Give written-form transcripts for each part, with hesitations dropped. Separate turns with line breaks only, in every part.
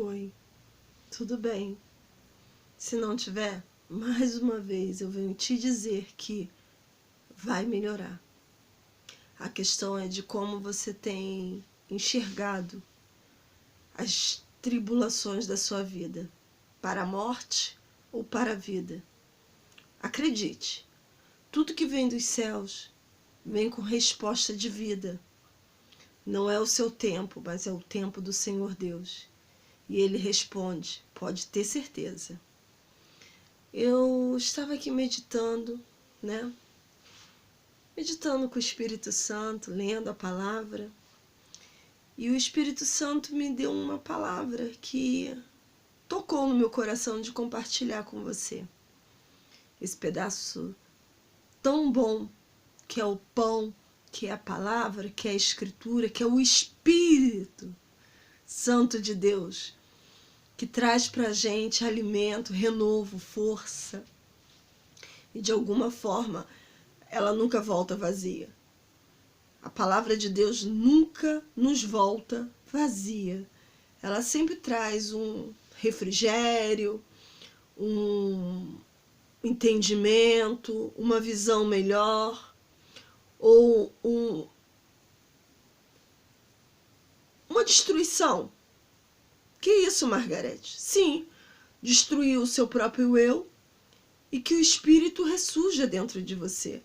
foi. Tudo bem. Se não tiver, mais uma vez eu venho te dizer que vai melhorar. A questão é de como você tem enxergado as tribulações da sua vida, para a morte ou para a vida. Acredite, tudo que vem dos céus vem com resposta de vida. Não é o seu tempo, mas é o tempo do Senhor Deus. E Ele responde, pode ter certeza. Eu estava aqui meditando, né? Meditando com o Espírito Santo, lendo a palavra. E o Espírito Santo me deu uma palavra que tocou no meu coração de compartilhar com você. Esse pedaço tão bom que é o pão, que é a palavra, que é a Escritura, que é o Espírito Santo de Deus, que traz para a gente alimento, renovo, força. E de alguma forma, ela nunca volta vazia. A palavra de Deus nunca nos volta vazia. Ela sempre traz um refrigério, um entendimento, uma visão melhor, ou uma destruição. Que isso, Margarete? Sim, destruir o seu próprio eu e que o Espírito ressurja dentro de você.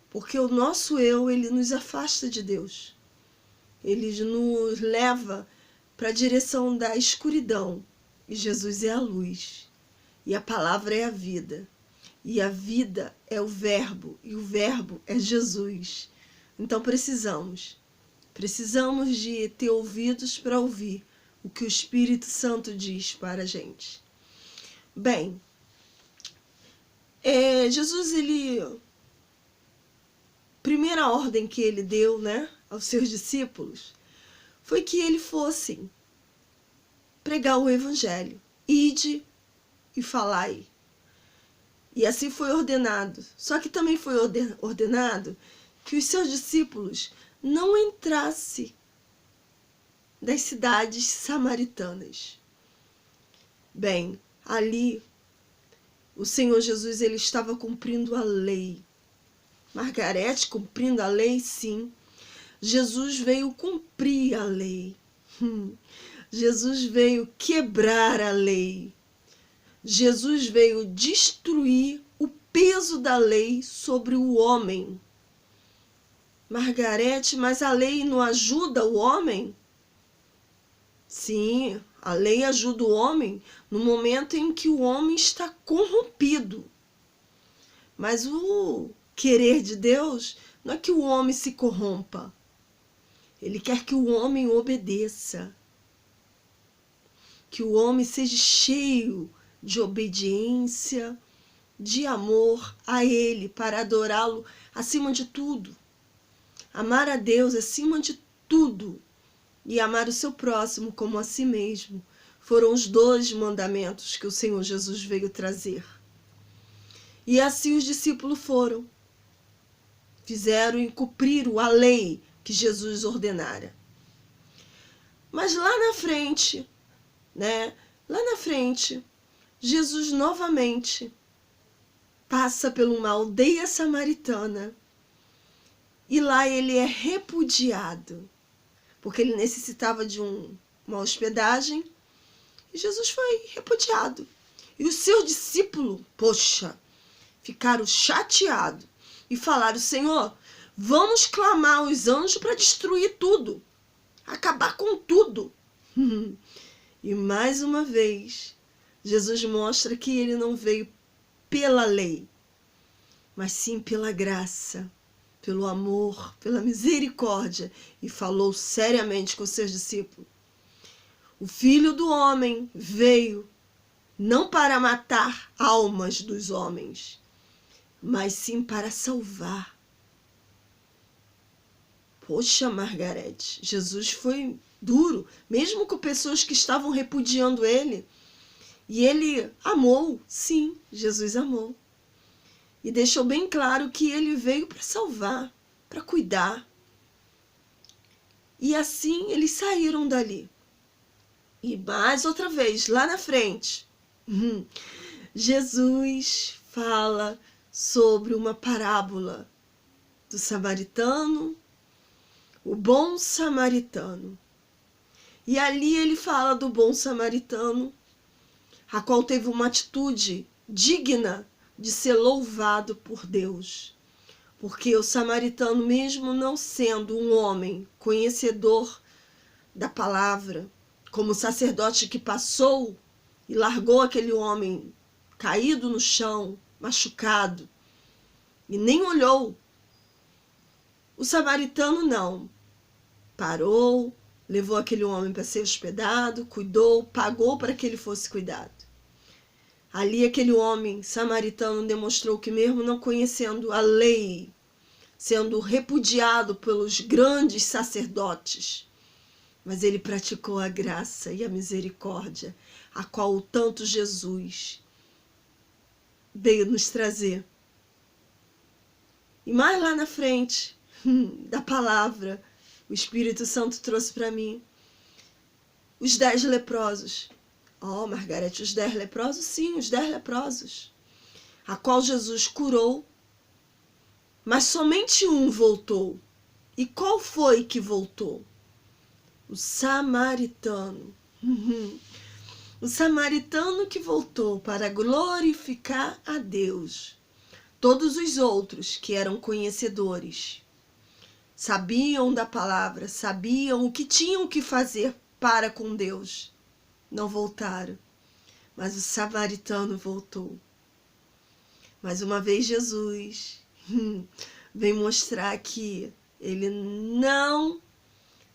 Porque o nosso eu, ele nos afasta de Deus. Ele nos leva para a direção da escuridão. E Jesus é a luz. E a palavra é a vida. E a vida é o verbo. E o verbo é Jesus. Então precisamos de ter ouvidos para ouvir o que o Espírito Santo diz para a gente. Bem, Jesus, primeira ordem que ele deu, né, aos seus discípulos, foi que eles fossem pregar o Evangelho. Ide e falai. E assim foi ordenado. Só que também foi ordenado que os seus discípulos não entrassem das cidades samaritanas. Bem, ali o Senhor Jesus, ele estava cumprindo a lei. Margarete, cumprindo a lei, sim. Jesus veio cumprir a lei. Jesus veio quebrar a lei. Jesus veio destruir o peso da lei sobre o homem. Margarete, mas a lei não ajuda o homem? Sim, a lei ajuda o homem no momento em que o homem está corrompido. Mas o querer de Deus não é que o homem se corrompa. Ele quer que o homem obedeça. Que o homem seja cheio de obediência, de amor a Ele, para adorá-lo acima de tudo. Amar a Deus acima de tudo. E amar o seu próximo como a si mesmo. Foram os 2 mandamentos que o Senhor Jesus veio trazer. E assim os discípulos foram. Fizeram e cumpriram a lei que Jesus ordenara. Mas lá na frente, Jesus novamente passa por uma aldeia samaritana. E lá ele é repudiado. Porque ele necessitava de uma hospedagem, e Jesus foi repudiado. E os seus discípulos, ficaram chateados e falaram: Senhor, vamos clamar aos anjos para destruir tudo, acabar com tudo. E mais uma vez, Jesus mostra que ele não veio pela lei, mas sim pela graça, pelo amor, pela misericórdia, e falou seriamente com seus discípulos. O Filho do Homem veio não para matar almas dos homens, mas sim para salvar. Poxa, Margarete, Jesus foi duro, mesmo com pessoas que estavam repudiando ele. E ele amou, sim, Jesus amou. E deixou bem claro que ele veio para salvar, para cuidar. E assim eles saíram dali. E mais outra vez, lá na frente, Jesus fala sobre uma parábola do samaritano, o bom samaritano. E ali ele fala do bom samaritano, a qual teve uma atitude digna de ser louvado por Deus. Porque o samaritano, mesmo não sendo um homem conhecedor da palavra, como o sacerdote que passou e largou aquele homem caído no chão, machucado, e nem olhou, o samaritano não. Parou, levou aquele homem para ser hospedado, cuidou, pagou para que ele fosse cuidado. Ali aquele homem samaritano demonstrou que mesmo não conhecendo a lei, sendo repudiado pelos grandes sacerdotes, mas ele praticou a graça e a misericórdia, a qual tanto Jesus veio nos trazer. E mais lá na frente da palavra, o Espírito Santo trouxe para mim os 10 leprosos. Oh, Margarete, os 10 leprosos? Sim, os 10 leprosos, a qual Jesus curou, mas somente um voltou. E qual foi que voltou? O samaritano. O samaritano que voltou para glorificar a Deus. Todos os outros que eram conhecedores, sabiam da palavra, sabiam o que tinham que fazer para com Deus, não voltaram. Mas o samaritano voltou. Mais uma vez Jesus vem mostrar que ele não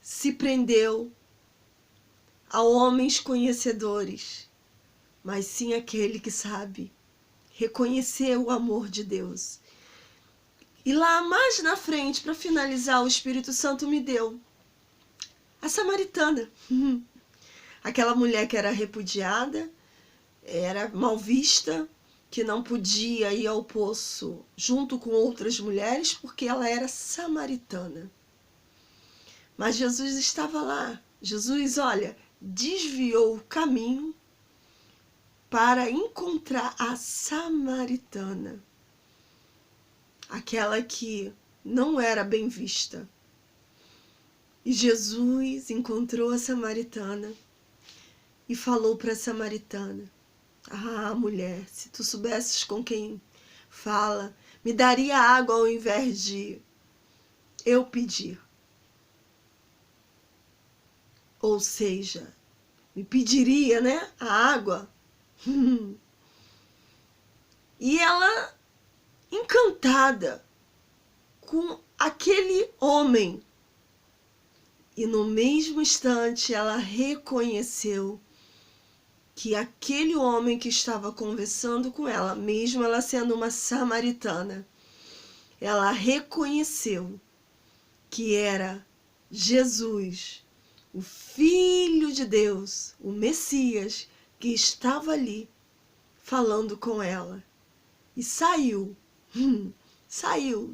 se prendeu a homens conhecedores, mas sim aquele que sabe reconhecer o amor de Deus. E lá mais na frente, para finalizar, o Espírito Santo me deu a samaritana. Aquela mulher que era repudiada, era mal vista, que não podia ir ao poço junto com outras mulheres porque ela era samaritana. Mas Jesus estava lá. Jesus, olha, desviou o caminho para encontrar a samaritana, aquela que não era bem vista. E Jesus encontrou a samaritana e falou para a samaritana: ah, mulher, se tu soubesses com quem fala, me daria água ao invés de eu pedir. Ou seja, me pediria, né, a água. E ela, encantada com aquele homem, e no mesmo instante ela reconheceu que aquele homem que estava conversando com ela, mesmo ela sendo uma samaritana, ela reconheceu que era Jesus, o Filho de Deus, o Messias, que estava ali falando com ela. E saiu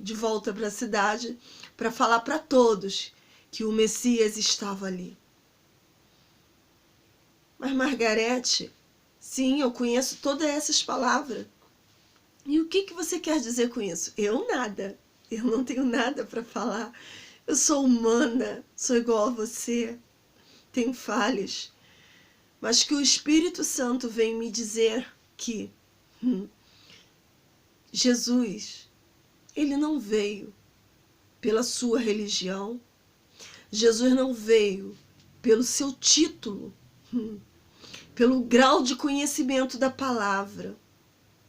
de volta para a cidade para falar para todos que o Messias estava ali. Mas Margarete, sim, eu conheço todas essas palavras. E o que você quer dizer com isso? Eu nada. Eu não tenho nada para falar. Eu sou humana, sou igual a você, tenho falhas. Mas que o Espírito Santo vem me dizer que Jesus, ele não veio pela sua religião. Jesus não veio pelo seu título, pelo grau de conhecimento da palavra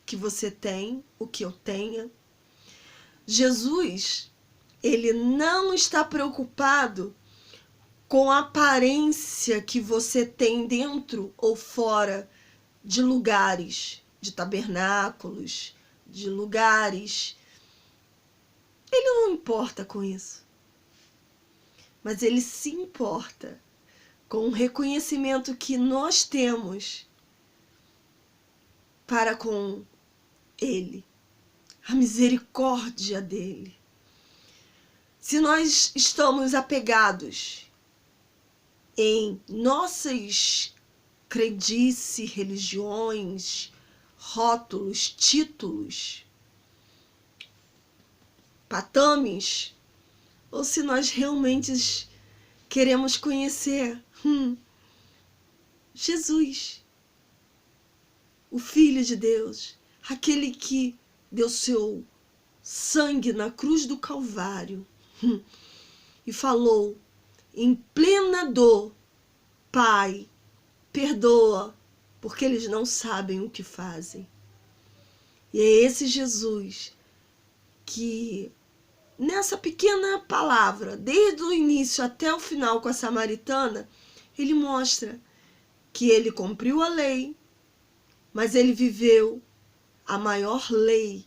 que você tem, o que eu tenha. Jesus, ele não está preocupado com a aparência que você tem dentro ou fora de lugares, de tabernáculos, de lugares. Ele não importa com isso. Mas ele se importa com o reconhecimento que nós temos para com ele, a misericórdia dele. Se nós estamos apegados em nossas crendices, religiões, rótulos, títulos, patames, ou se nós realmente queremos conhecer Jesus, o Filho de Deus, aquele que deu seu sangue na cruz do Calvário e falou em plena dor: Pai, perdoa, porque eles não sabem o que fazem. E é esse Jesus que, nessa pequena palavra, desde o início até o final com a samaritana, ele mostra que ele cumpriu a lei, mas ele viveu a maior lei,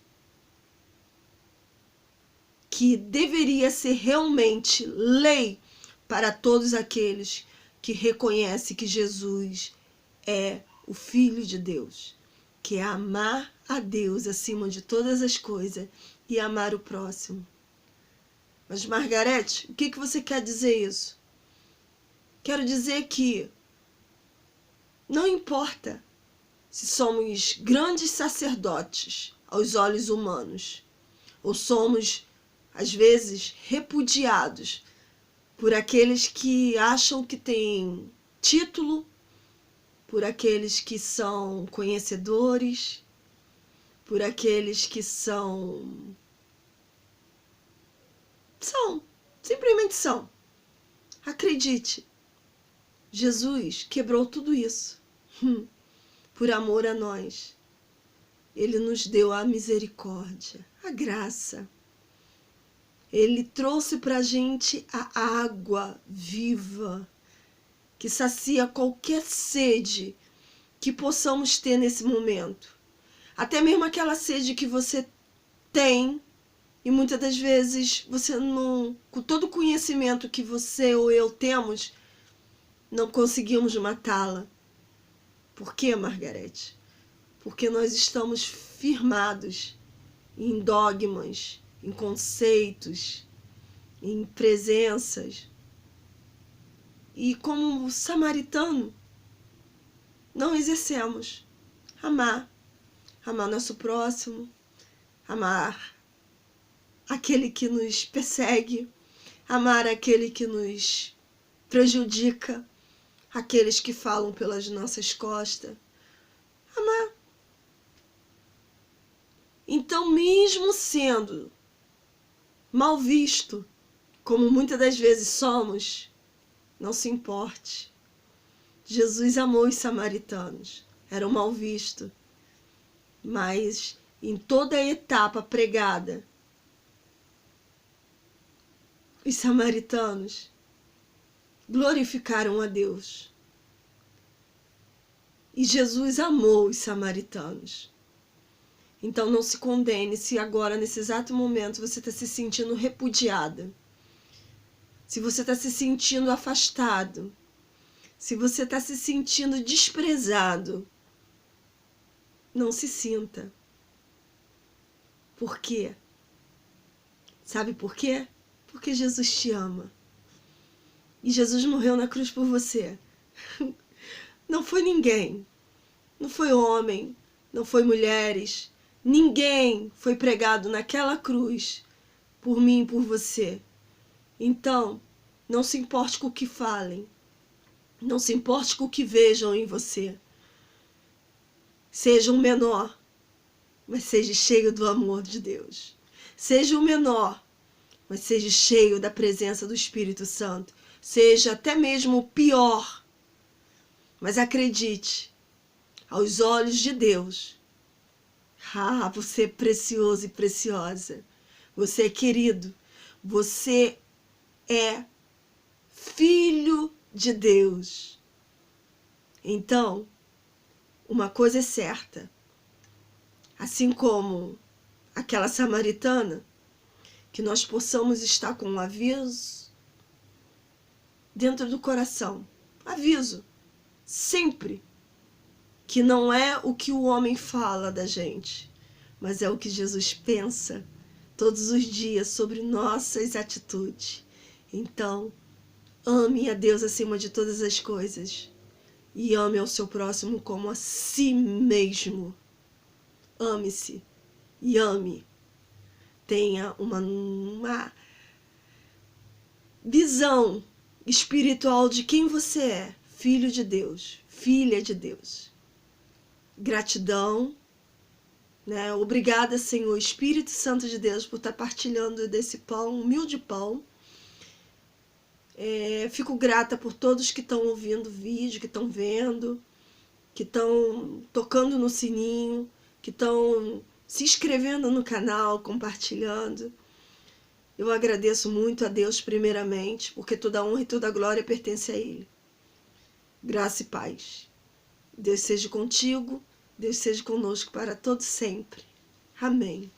que deveria ser realmente lei para todos aqueles que reconhecem que Jesus é o Filho de Deus, que é amar a Deus acima de todas as coisas e amar o próximo. Mas, Margarete, o que você quer dizer isso? Quero dizer que não importa se somos grandes sacerdotes aos olhos humanos, ou somos, às vezes, repudiados por aqueles que acham que têm título, por aqueles que são conhecedores, por aqueles que simplesmente são. Acredite, Jesus quebrou tudo isso por amor a nós. Ele nos deu a misericórdia, a graça. Ele trouxe para a gente a água viva, que sacia qualquer sede que possamos ter nesse momento. Até mesmo aquela sede que você tem, e muitas das vezes você não, com todo o conhecimento que você ou eu temos, não conseguimos matá-la. Por quê, Margarete? Porque nós estamos firmados em dogmas, em conceitos, em presenças. E como samaritano, não exercemos amar nosso próximo, amar aquele que nos persegue, amar aquele que nos prejudica, aqueles que falam pelas nossas costas. Amar. Então, mesmo sendo mal visto, como muitas das vezes somos, não se importe. Jesus amou os samaritanos. Eram mal vistos. Mas em toda a etapa pregada, os samaritanos glorificaram a Deus. E Jesus amou os samaritanos. Então não se condene se agora, nesse exato momento, você está se sentindo repudiada. Se você está se sentindo afastado. Se você está se sentindo desprezado. Não se sinta. Por quê? Sabe por quê? Porque Jesus te ama. E Jesus morreu na cruz por você. Não foi ninguém. Não foi homem. Não foi mulheres. Ninguém foi pregado naquela cruz por mim e por você. Então, não se importe com o que falem. Não se importe com o que vejam em você. Seja um menor, mas seja cheio do amor de Deus. Seja um menor, mas seja cheio da presença do Espírito Santo. Seja até mesmo o pior. Mas acredite, aos olhos de Deus, você é precioso e preciosa. Você é querido. Você é filho de Deus. Então, uma coisa é certa. Assim como aquela samaritana, que nós possamos estar com um aviso dentro do coração. Aviso. Sempre. Que não é o que o homem fala da gente, mas é o que Jesus pensa todos os dias sobre nossas atitudes. Então, Ame a Deus acima de todas as coisas. E ame ao seu próximo como a si mesmo. Ame-se e ame. Tenha uma visão espiritual de quem você é. Filho de Deus, filha de Deus. Gratidão, né? Obrigada, Senhor, Espírito Santo de Deus, por estar partilhando desse pão, humilde pão. Fico grata por todos que estão ouvindo o vídeo, que estão vendo, que estão tocando no sininho, que estão se inscrevendo no canal, compartilhando. Eu agradeço muito a Deus primeiramente, porque toda a honra e toda a glória pertence a Ele. Graça e paz. Deus seja contigo, Deus seja conosco para todo sempre. Amém.